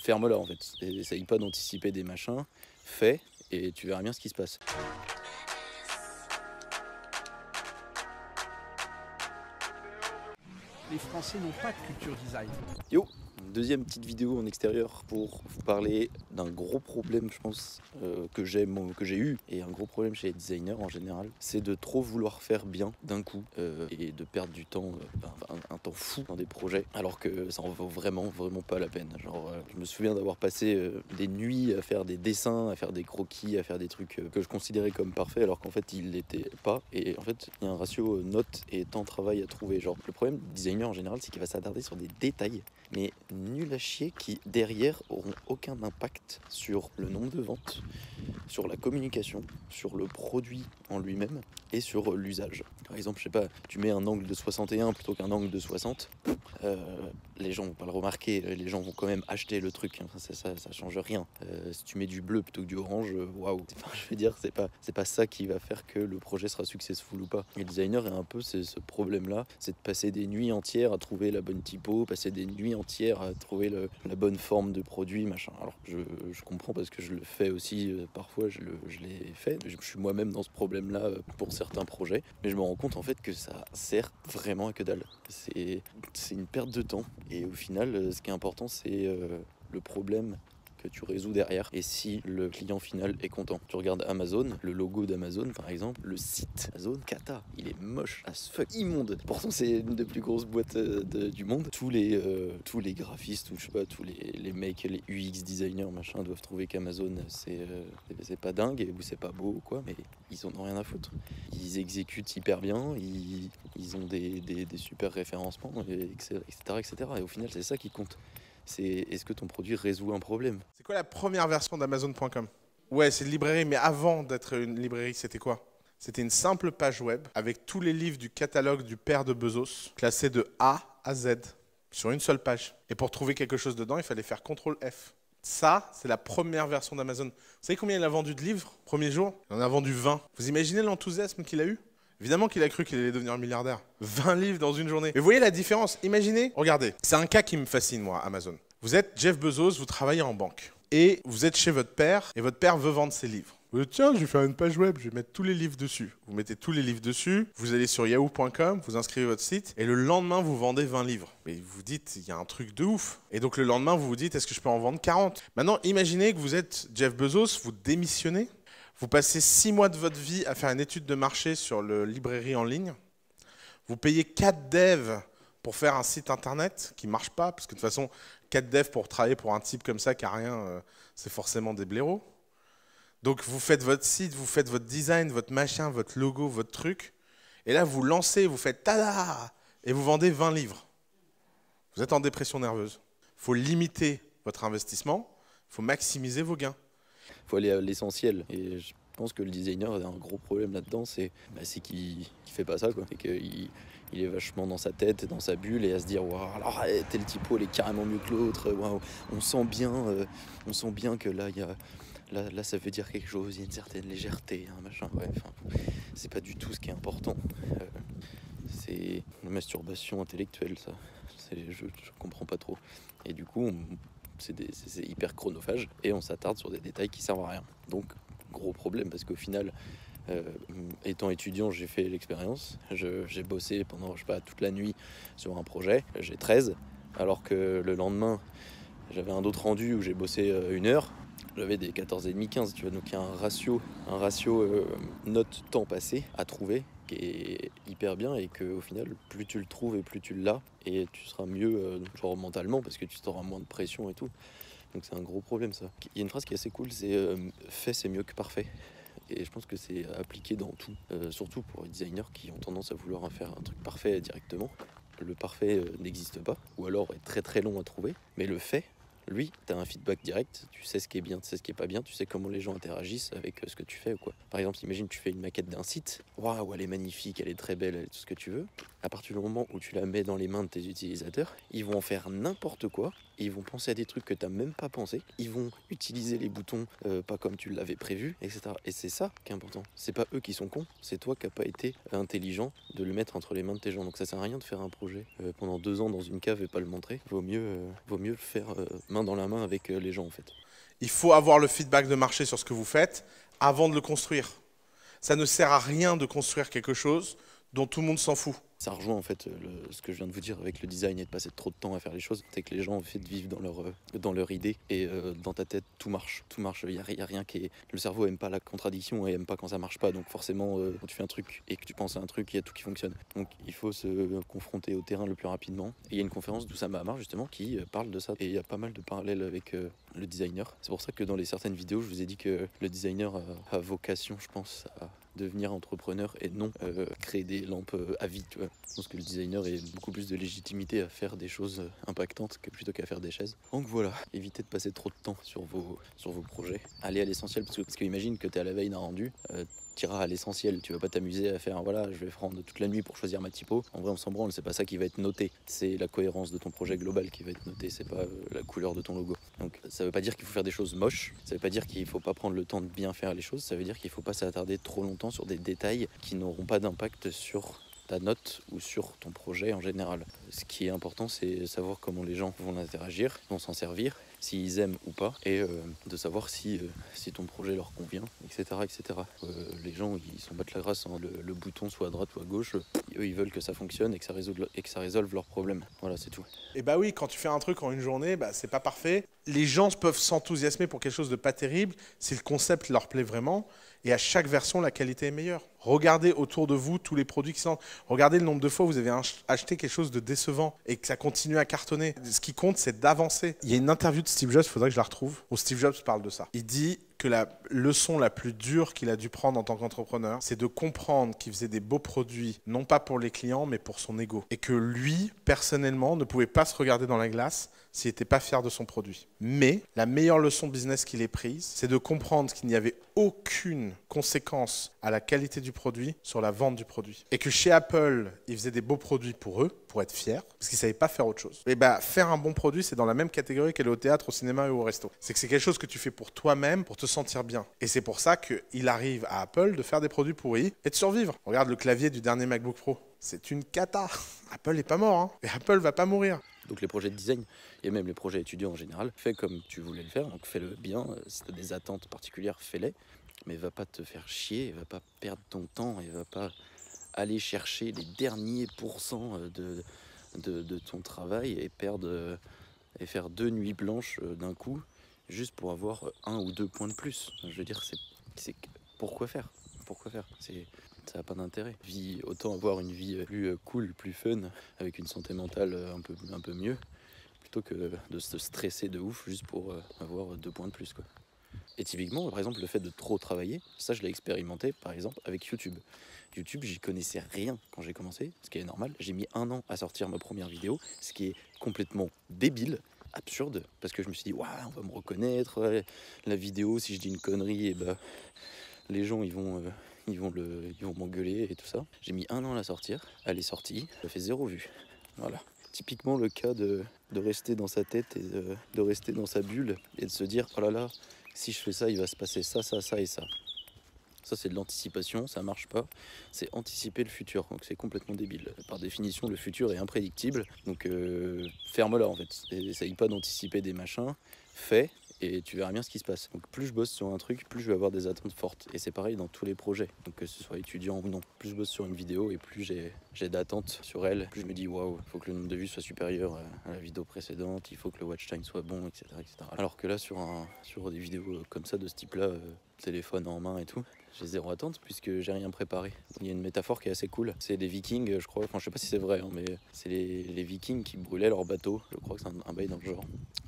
ferme-la en fait. Essaye pas d'anticiper des machins, fais et tu verras bien ce qui se passe. Les Français n'ont pas de culture design. Yo, deuxième petite vidéo en extérieur pour vous parler d'un gros problème, je pense, que j'ai eu, et un gros problème chez les designers en général, c'est de trop vouloir faire bien d'un coup et de perdre du temps, un temps fou dans des projets, alors que ça en vaut vraiment pas la peine. Genre, je me souviens d'avoir passé des nuits à faire des dessins, à faire des croquis, à faire des trucs que je considérais comme parfaits, alors qu'en fait ils l'étaient pas. Et en fait, il y a un ratio note et temps travail à trouver. Genre, le problème du designer en général, c'est qu'il va s'attarder sur des détails, mais nul à chier, qui derrière auront aucun impact sur le nombre de ventes, sur la communication, sur le produit en lui-même et sur l'usage. Par exemple, je sais pas, tu mets un angle de 61 plutôt qu'un angle de 60, les gens vont pas le remarquer, les gens vont quand même acheter le truc, ça change rien. Si tu mets du bleu plutôt que du orange, waouh, je veux dire, c'est pas ça qui va faire que le projet sera successful ou pas. Et le designer est un peu ce problème-là, c'est de passer des nuits entières à trouver la bonne typo, passer des nuits entières à trouver la bonne forme de produit, machin. Alors je comprends parce que je le fais aussi, parfois je l'ai fait, je suis moi-même dans ce problème-là pour certains projets, mais je me rends compte en fait que ça sert vraiment à que dalle. C'est une perte de temps, et au final, ce qui est important, c'est le problème que tu résous derrière, et si le client final est content. Tu regardes Amazon, le logo d'Amazon par exemple, le site Amazon, cata, il est moche as fuck, immonde. Pourtant c'est une des plus grosses boîtes du monde. Tous les graphistes, ou je sais pas, tous les mecs, les UX designers machin, doivent trouver qu'Amazon c'est pas dingue ou c'est pas beau ou quoi, mais ils en ont rien à foutre. Ils exécutent hyper bien, ils ont des super référencements, etc., etc. Et au final c'est ça qui compte. C'est est-ce que ton produit résout un problème? C'est quoi la première version d'Amazon.com? Ouais, c'est une librairie, mais avant d'être une librairie, c'était quoi? C'était une simple page web avec tous les livres du catalogue du père de Bezos, classés de A à Z, sur une seule page. Et pour trouver quelque chose dedans, il fallait faire CTRL F. Ça, c'est la première version d'Amazon. Vous savez combien il a vendu de livres, premier jour? Il en a vendu 20. Vous imaginez l'enthousiasme qu'il a eu? Évidemment qu'il a cru qu'il allait devenir milliardaire. 20 livres dans une journée. Et vous voyez la différence? Imaginez, regardez, c'est un cas qui me fascine, moi, Amazon. Vous êtes Jeff Bezos, vous travaillez en banque. Et vous êtes chez votre père, et votre père veut vendre ses livres. Vous dites, tiens, je vais faire une page web, je vais mettre tous les livres dessus. Vous mettez tous les livres dessus, vous allez sur yahoo.com, vous inscrivez votre site, et le lendemain, vous vendez 20 livres. Mais vous vous dites, il y a un truc de ouf. Et donc le lendemain, vous vous dites, est-ce que je peux en vendre 40? Maintenant, imaginez que vous êtes Jeff Bezos, vous démissionnez, vous passez 6 mois de votre vie à faire une étude de marché sur la librairie en ligne, vous payez 4 devs pour faire un site internet qui ne marche pas, parce que de toute façon, 4 devs pour travailler pour un type comme ça qui n'a rien, c'est forcément des blaireaux. Donc vous faites votre site, vous faites votre design, votre machin, votre logo, votre truc, et là vous lancez, vous faites tada, et vous vendez 20 livres. Vous êtes en dépression nerveuse. Il faut limiter votre investissement, il faut maximiser vos gains. Il faut aller à l'essentiel, et je pense que le designer a un gros problème là-dedans, c'est qu'il fait pas ça, quoi. Et qu'il est vachement dans sa tête, dans sa bulle, et à se dire waouh, alors tel typo elle est carrément mieux que l'autre, waouh, on sent bien que là il y a là ça veut dire quelque chose, il y a une certaine légèreté, hein, machin, ouais, enfin, c'est pas du tout ce qui est important. C'est la masturbation intellectuelle, ça. Je comprends pas trop. Et du coup, c'est hyper chronophage, et on s'attarde sur des détails qui servent à rien. Donc, gros problème, parce qu'au final, étant étudiant, j'ai fait l'expérience. J'ai bossé pendant, je sais pas, toute la nuit sur un projet. J'ai 13, alors que le lendemain, j'avais un autre rendu où j'ai bossé 1 heure. J'avais des 14,5, 15, tu vois. Donc il y a un ratio note temps passé à trouver qui est hyper bien, et qu'au final, plus tu le trouves et plus tu l'as, et tu seras mieux genre mentalement, parce que tu auras moins de pression et tout. Donc c'est un gros problème, ça. Il y a une phrase qui est assez cool, c'est fait c'est mieux que parfait. Et je pense que c'est appliqué dans tout, surtout pour les designers qui ont tendance à vouloir faire un truc parfait directement. Le parfait n'existe pas, ou alors est très très long à trouver, mais le fait, lui, tu as un feedback direct, tu sais ce qui est bien, tu sais ce qui est pas bien, tu sais comment les gens interagissent avec ce que tu fais ou quoi. Par exemple, imagine tu fais une maquette d'un site, waouh, elle est magnifique, elle est très belle, elle est tout ce que tu veux. À partir du moment où tu la mets dans les mains de tes utilisateurs, ils vont en faire n'importe quoi. Ils vont penser à des trucs que tu n'as même pas pensé. Ils vont utiliser les boutons pas comme tu l'avais prévu, etc. Et c'est ça qui est important. C'est pas eux qui sont cons, c'est toi qui n'as pas été intelligent de le mettre entre les mains de tes gens. Donc ça sert à rien de faire un projet pendant 2 ans dans une cave et pas le montrer. Vaut mieux le faire main dans la main avec les gens en fait. Il faut avoir le feedback de marché sur ce que vous faites avant de le construire. Ça ne sert à rien de construire quelque chose dont tout le monde s'en fout. Ça rejoint en fait ce que je viens de vous dire avec le design et de passer trop de temps à faire les choses. C'est que les gens en fait vivent dans leur idée et dans ta tête tout marche. Tout marche, il y a rien qui est... Le cerveau aime pas la contradiction et aime pas quand ça marche pas. Donc forcément quand tu fais un truc et que tu penses à un truc, il y a tout qui fonctionne. Donc il faut se confronter au terrain le plus rapidement. Et il y a une conférence d'Oussama Hamar justement qui parle de ça. Et il y a pas mal de parallèles avec le designer. C'est pour ça que dans les certaines vidéos je vous ai dit que le designer a vocation je pense à devenir entrepreneur et non créer des lampes à vie, tu vois. Je pense que le designer a beaucoup plus de légitimité à faire des choses impactantes que plutôt qu'à faire des chaises. Donc voilà, évitez de passer trop de temps sur vos projets. Allez à l'essentiel, parce que imagine que tu es à la veille d'un rendu, tu iras à l'essentiel, tu vas pas t'amuser à faire voilà, je vais prendre toute la nuit pour choisir ma typo. En vrai on s'en branle, c'est pas ça qui va être noté, c'est la cohérence de ton projet global qui va être noté, c'est pas la couleur de ton logo. Donc ça veut pas dire qu'il faut faire des choses moches, ça veut pas dire qu'il faut pas prendre le temps de bien faire les choses, ça veut dire qu'il faut pas s'attarder trop longtemps sur des détails qui n'auront pas d'impact sur ta note ou sur ton projet en général. Ce qui est important, c'est savoir comment les gens vont interagir, vont s'en servir, s'ils aiment ou pas, et de savoir si ton projet leur convient, etc. etc. Les gens, ils s'en battent la grâce, hein, le bouton soit à droite ou à gauche, eux ils veulent que ça fonctionne et que ça résolve leurs problèmes. Voilà, c'est tout. Et bah oui, quand tu fais un truc en une journée, bah c'est pas parfait. Les gens peuvent s'enthousiasmer pour quelque chose de pas terrible si le concept leur plaît vraiment. Et à chaque version, la qualité est meilleure. Regardez autour de vous tous les produits qui sont... Regardez le nombre de fois où vous avez acheté quelque chose de décevant et que ça continue à cartonner. Ce qui compte, c'est d'avancer. Il y a une interview de Steve Jobs, il faudrait que je la retrouve, où Steve Jobs parle de ça. Il dit que la leçon la plus dure qu'il a dû prendre en tant qu'entrepreneur, c'est de comprendre qu'il faisait des beaux produits, non pas pour les clients, mais pour son ego. Et que lui, personnellement, ne pouvait pas se regarder dans la glace s'il n'était pas fier de son produit. Mais la meilleure leçon business qu'il ait prise, c'est de comprendre qu'il n'y avait aucune conséquence à la qualité du produit sur la vente du produit. Et que chez Apple, ils faisaient des beaux produits pour eux, pour être fiers, parce qu'ils ne savaient pas faire autre chose. Et bah, faire un bon produit, c'est dans la même catégorie qu'aller au théâtre, au cinéma et au resto. C'est que c'est quelque chose que tu fais pour toi-même, pour te sentir bien. Et c'est pour ça qu'il arrive à Apple de faire des produits pourris et de survivre. Regarde le clavier du dernier MacBook Pro. C'est une cata. Apple n'est pas mort, hein. Et Apple va pas mourir. Donc les projets de design, et même les projets étudiants en général, fais comme tu voulais le faire, donc fais-le bien. Si tu as des attentes particulières, fais-les. Mais va pas te faire chier, va pas perdre ton temps et va pas aller chercher les derniers pourcents de ton travail et et faire 2 nuits blanches d'un coup juste pour avoir 1 ou 2 points de plus. Je veux dire, c'est pourquoi faire? Pourquoi faire? Ça n'a pas d'intérêt. Autant avoir une vie plus cool, plus fun, avec une santé mentale un peu mieux, plutôt que de se stresser de ouf juste pour avoir 2 points de plus, quoi. Et typiquement, par exemple, le fait de trop travailler, ça je l'ai expérimenté par exemple avec YouTube. YouTube, j'y connaissais rien quand j'ai commencé, ce qui est normal. J'ai mis 1 an à sortir ma première vidéo, ce qui est complètement débile, absurde, parce que je me suis dit, waouh, on va me reconnaître, ouais, la vidéo, si je dis une connerie, et bah, les gens ils vont m'engueuler et tout ça. J'ai mis 1 an à la sortir, elle est sortie, ça fait 0 vue. Voilà. Typiquement le cas de rester dans sa tête et de rester dans sa bulle et de se dire, oh là là, si je fais ça, il va se passer ça, ça, ça et ça. Ça, c'est de l'anticipation, ça marche pas. C'est anticiper le futur, donc c'est complètement débile. Par définition, le futur est imprédictible, donc ferme-la en fait. Essaye pas d'anticiper des machins, fais et tu verras bien ce qui se passe. Donc plus je bosse sur un truc, plus je vais avoir des attentes fortes. Et c'est pareil dans tous les projets, donc que ce soit étudiant ou non. Plus je bosse sur une vidéo et plus j'ai d'attentes sur elle, plus je me dis waouh, il faut que le nombre de vues soit supérieur à la vidéo précédente, il faut que le watch time soit bon, etc. etc. Alors que là, sur des vidéos comme ça, de ce type-là, téléphone en main et tout, j'ai 0 attente puisque j'ai rien préparé. Il y a une métaphore qui est assez cool. C'est des Vikings, je crois, enfin je sais pas si c'est vrai, hein, mais c'est les Vikings qui brûlaient leur bateau. Je crois que c'est un bail dans le genre.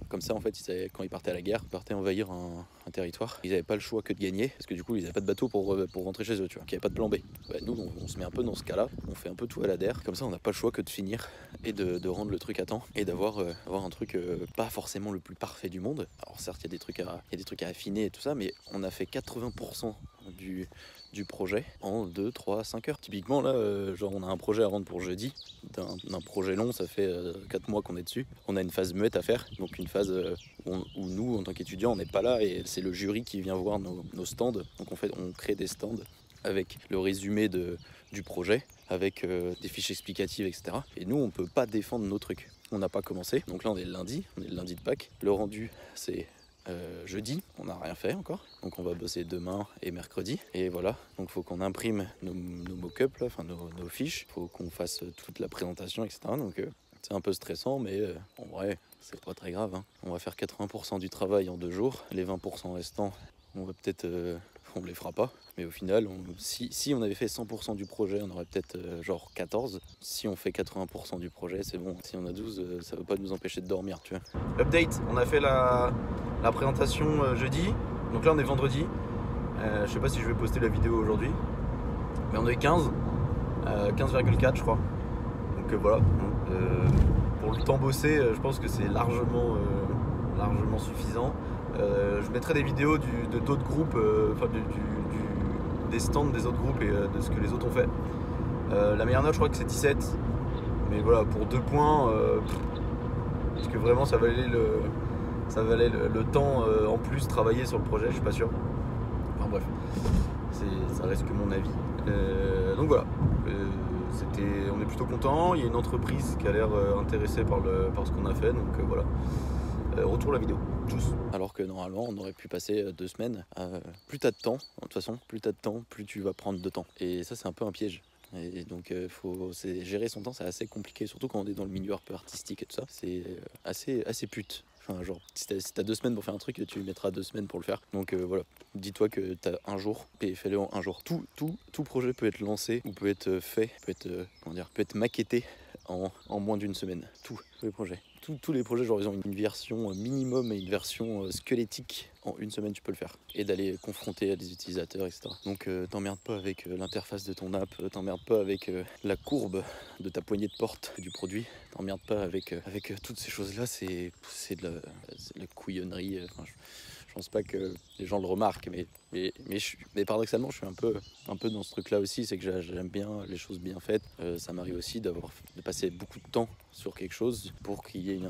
Comme ça, en fait, quand ils partaient à la guerre, ils partaient envahir un territoire. Ils n'avaient pas le choix que de gagner parce que du coup, ils n'avaient pas de bateau pour rentrer chez eux, tu vois. Il n'y avait pas de plan B. Bah, nous, on se met un peu dans ce cas-là. On fait un peu tout à la der. Comme ça, on n'a pas le choix que de finir et de rendre le truc à temps et d'avoir un truc pas forcément le plus parfait du monde. Alors certes, il y a des trucs à affiner et tout ça, mais on a fait 80% du projet en 2, 3, 5 heures. Typiquement là, genre on a un projet à rendre pour jeudi, d'un projet long, ça fait 4 mois qu'on est dessus. On a une phase muette à faire, donc une phase où nous en tant qu'étudiants on n'est pas là et c'est le jury qui vient voir nos stands. Donc on crée des stands avec le résumé du projet, avec des fiches explicatives, etc. Et nous on peut pas défendre nos trucs. On n'a pas commencé, donc là on est le lundi de Pâques. Le rendu c'est jeudi, on n'a rien fait encore, donc on va bosser demain et mercredi, et voilà, donc il faut qu'on imprime nos mock-ups, là, enfin nos fiches, il faut qu'on fasse toute la présentation, etc. Donc c'est un peu stressant, mais en vrai, c'est pas très grave, hein. On va faire 80% du travail en 2 jours, les 20% restants, on va peut-être, on les fera pas, mais au final, si on avait fait 100% du projet, on aurait peut-être genre 14. Si on fait 80% du projet, c'est bon. Si on a 12, ça va pas nous empêcher de dormir, tu vois. Update, on a fait la présentation jeudi, donc là on est vendredi. Je sais pas si je vais poster la vidéo aujourd'hui, mais on est 15,4 je crois. Donc voilà, pour le temps bossé, je pense que c'est largement suffisant. Je mettrai des vidéos de d'autres groupes, des stands des autres groupes et de ce que les autres ont fait. La meilleure note je crois que c'est 17, mais voilà, pour 2 points, parce que vraiment ça valait le temps en plus travailler sur le projet, je suis pas sûr. Enfin bref, ça reste que mon avis. Donc voilà, on est plutôt content. Il y a une entreprise qui a l'air intéressée par ce qu'on a fait, donc voilà. Retour la vidéo, tchuss. Alors que normalement on aurait pu passer 2 semaines. Plus t'as de temps, de toute façon, plus t'as de temps, plus tu vas prendre de temps. Et ça c'est un peu un piège. Et donc gérer son temps c'est assez compliqué, surtout quand on est dans le milieu un peu artistique et tout ça. C'est assez pute. Enfin genre si t'as 2 semaines pour faire un truc, tu mettras 2 semaines pour le faire. Donc voilà, dis-toi que t'as un jour et fais-le en un jour. Tout projet peut être lancé ou peut être fait, peut être maquetté en moins d'une semaine. Tous les projets. Tous les projets, genre ils ont une version minimum et une version squelettique. En 1 semaine, tu peux le faire. Et d'aller confronter à des utilisateurs, etc. Donc t'emmerdes pas avec l'interface de ton app, t'emmerdes pas avec la courbe de ta poignée de porte du produit, t'emmerdes pas avec toutes ces choses-là, c'est de la couillonnerie. Je pense pas que les gens le remarquent, mais paradoxalement, je suis un peu dans ce truc-là aussi, c'est que j'aime bien les choses bien faites. Ça m'arrive aussi de passer beaucoup de temps sur quelque chose pour qu'il y ait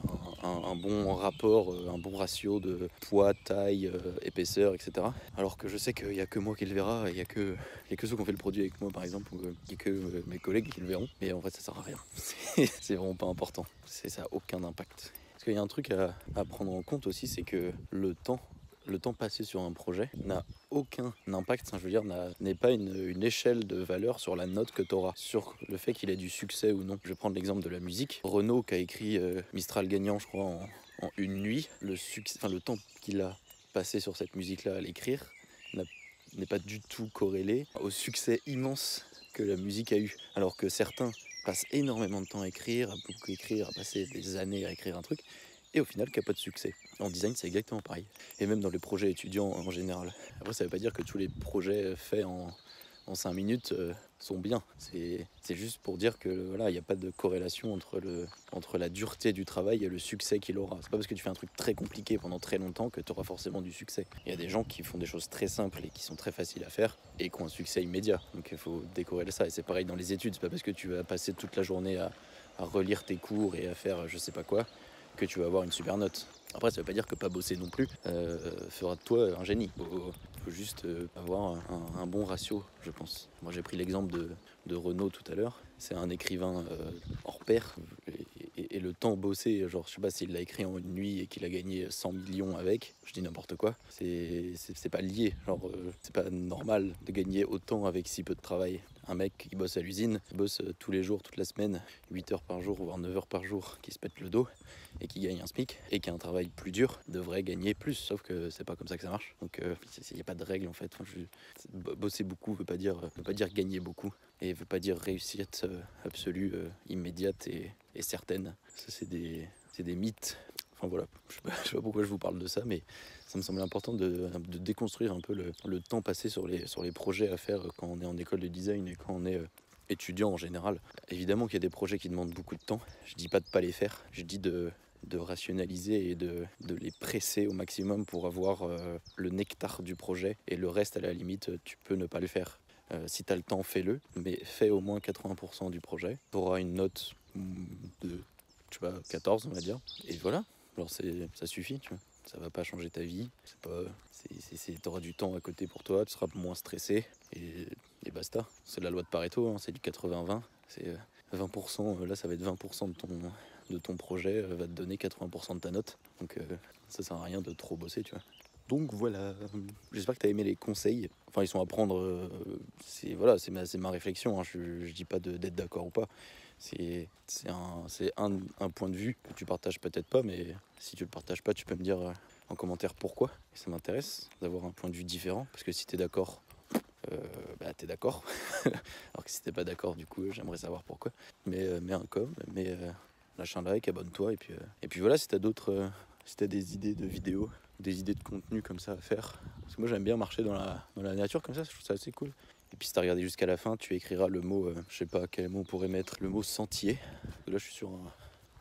un bon rapport, un bon ratio de poids, taille, épaisseur, etc. Alors que je sais qu'il n'y a que moi qui le verra, il n'y a que ceux qui ont fait le produit avec moi par exemple, ou il n'y a que mes collègues qui le verront. Mais en fait, ça sert à rien. C'est vraiment pas important. Ça n'a aucun impact. Parce qu'il y a un truc à prendre en compte aussi, c'est que le temps passé sur un projet n'a aucun impact, je veux dire, n'est pas une échelle de valeur sur la note que tu auras, sur le fait qu'il ait du succès ou non. Je vais prendre l'exemple de la musique. Renaud qui a écrit Mistral gagnant, je crois, en 1 nuit, le temps qu'il a passé sur cette musique-là à l'écrire n'est pas du tout corrélé au succès immense que la musique a eu. Alors que certains passent énormément de temps à écrire, à passer des années à écrire un truc, et au final qui n'a pas de succès. En design c'est exactement pareil, et même dans les projets étudiants en général. Après ça veut pas dire que tous les projets faits en 5 minutes sont bien, c'est juste pour dire que voilà, il n'y a pas de corrélation entre la dureté du travail et le succès qu'il aura. C'est pas parce que tu fais un truc très compliqué pendant très longtemps que tu auras forcément du succès. Il y a des gens qui font des choses très simples et qui sont très faciles à faire et qui ont un succès immédiat, donc il faut décorréler ça. Et c'est pareil dans les études, c'est pas parce que tu vas passer toute la journée à relire tes cours et à faire je sais pas quoi que tu vas avoir une super note. Après, ça veut pas dire que pas bosser non plus fera de toi un génie. Faut juste avoir un bon ratio, je pense. Moi, j'ai pris l'exemple de Renaud tout à l'heure. C'est un écrivain hors pair. Et le temps bossé, genre, je sais pas s'il l'a écrit en 1 nuit et qu'il a gagné 100 millions avec, je dis n'importe quoi. C'est pas lié. Genre, c'est pas normal de gagner autant avec si peu de travail. Un mec qui bosse à l'usine, qui bosse tous les jours, toute la semaine, 8 heures par jour, voire 9 heures par jour, qui se pète le dos et qui gagne un SMIC et qui a un travail plus dur, devrait gagner plus. Sauf que c'est pas comme ça que ça marche. Donc il n'y a pas de règle en fait. Bosser beaucoup veut pas dire gagner beaucoup, et veut pas dire réussite absolue, immédiate et certaine. Ça c'est des mythes. Enfin voilà, je sais pas pourquoi je vous parle de ça, mais ça me semble important de déconstruire un peu le temps passé sur les projets à faire quand on est en école de design et quand on est étudiant en général. Évidemment qu'il y a des projets qui demandent beaucoup de temps. Je dis pas de pas les faire, je dis de de rationaliser et de les presser au maximum pour avoir le nectar du projet. Et le reste, à la limite, tu peux ne pas le faire. Si tu as le temps, fais-le, mais fais au moins 80% du projet. Tu auras une note de, je sais pas, 14, on va dire. Et voilà, alors ça suffit, tu vois. Ça va pas changer ta vie. Tu auras du temps à côté pour toi, tu seras moins stressé. Et basta. C'est la loi de Pareto, hein, c'est du 80-20. C'est 20%, là ça va être 20% de ton projet, va te donner 80% de ta note. Donc ça sert à rien de trop bosser, tu vois. Donc voilà, j'espère que tu as aimé les conseils. Enfin, ils sont à prendre, c'est ma réflexion, hein. Je dis pas d'être d'accord ou pas. C'est un point de vue que tu partages peut-être pas, mais si tu le partages pas, tu peux me dire en commentaire pourquoi. Et ça m'intéresse d'avoir un point de vue différent, parce que si tu es d'accord, t'es d'accord. Alors que si t'es pas d'accord, du coup, j'aimerais savoir pourquoi. Mais mets un com, lâche un like, abonne-toi, et puis voilà, si t'as des idées de vidéos, des idées de contenu comme ça à faire. Parce que moi j'aime bien marcher dans la nature comme ça, je trouve ça assez cool. Et puis si t'as regardé jusqu'à la fin, tu écriras le mot, je sais pas quel mot on pourrait mettre, le mot sentier. Parce que là je suis sur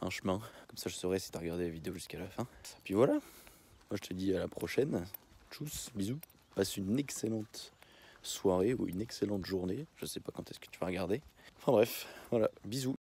un chemin, comme ça je saurai si t'as regardé la vidéo jusqu'à la fin. Et puis voilà, moi je te dis à la prochaine. Tchuss, bisous. Passe une excellente soirée ou une excellente journée. Je sais pas quand est-ce que tu vas regarder. Enfin bref, voilà, bisous.